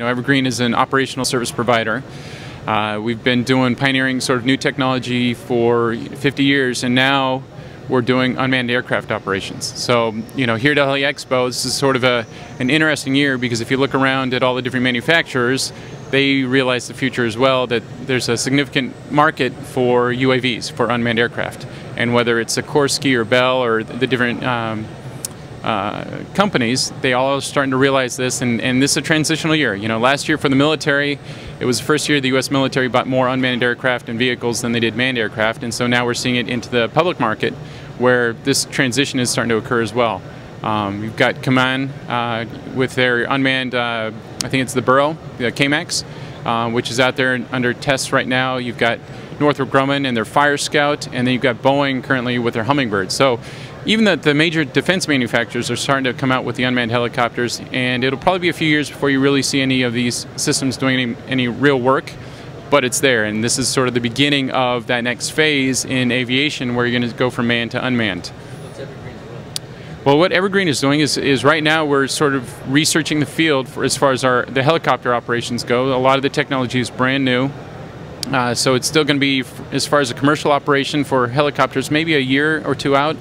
Evergreen is an operational service provider. We've been doing pioneering sort of new technology for 50 years, and now we're doing unmanned aircraft operations. So, here at Heli-Expo, this is sort of an interesting year, because if you look around at all the different manufacturers, they realize the future as well, that there's a significant market for UAVs, for unmanned aircraft. And whether it's Sikorsky or Bell or the different companies, they all are starting to realize this, and this is a transitional year. Last year for the military, it was the first year the U.S. military bought more unmanned aircraft and vehicles than they did manned aircraft, and so now we're seeing it into the public market, where this transition is starting to occur as well. You've got Kaman with their unmanned, I think it's the Burrow, the K-Max, which is out there under tests right now. You've got Northrop Grumman and their Fire Scout, and then you've got Boeing currently with their Hummingbird. So even the major defense manufacturers are starting to come out with the unmanned helicopters, and it'll probably be a few years before you really see any of these systems doing any real work, but it's there, and this is sort of the beginning of that next phase in aviation, where you're going to go from manned to unmanned. What's Evergreen doing? Well, what Evergreen is doing is right now we're sort of researching the field as far as the helicopter operations go. A lot of the technology is brand new. So it's still going to be, as far as a commercial operation for helicopters, maybe a year or two out.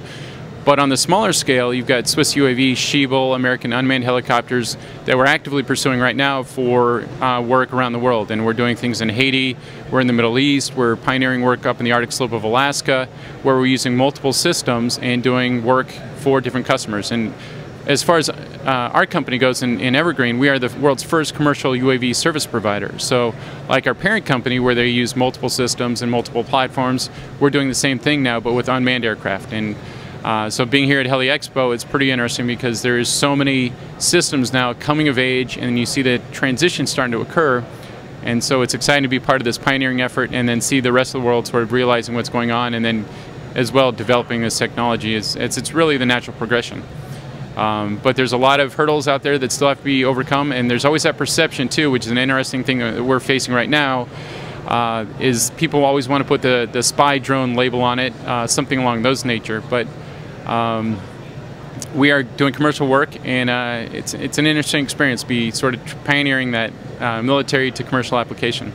But on the smaller scale, you've got Swiss UAV, Schiebel, American unmanned helicopters that we're actively pursuing right now for work around the world. And we're doing things in Haiti, we're in the Middle East, we're pioneering work up in the Arctic slope of Alaska, where we're using multiple systems and doing work for different customers. And as far as our company goes in Evergreen, we are the world's first commercial UAV service provider. So like our parent company, where they use multiple systems and multiple platforms, we're doing the same thing now, but with unmanned aircraft. And so being here at Heli-Expo, it's pretty interesting, because there's so many systems now coming of age, and you see the transition starting to occur. And so it's exciting to be part of this pioneering effort, and then see the rest of the world sort of realizing what's going on, and then as well developing this technology. It's really the natural progression. But there's a lot of hurdles out there that still have to be overcome, and there's always that perception too, which is an interesting thing that we're facing right now, is people always want to put the spy drone label on it, something along those nature. But we are doing commercial work, and it's an interesting experience to be sort of pioneering that military to commercial application.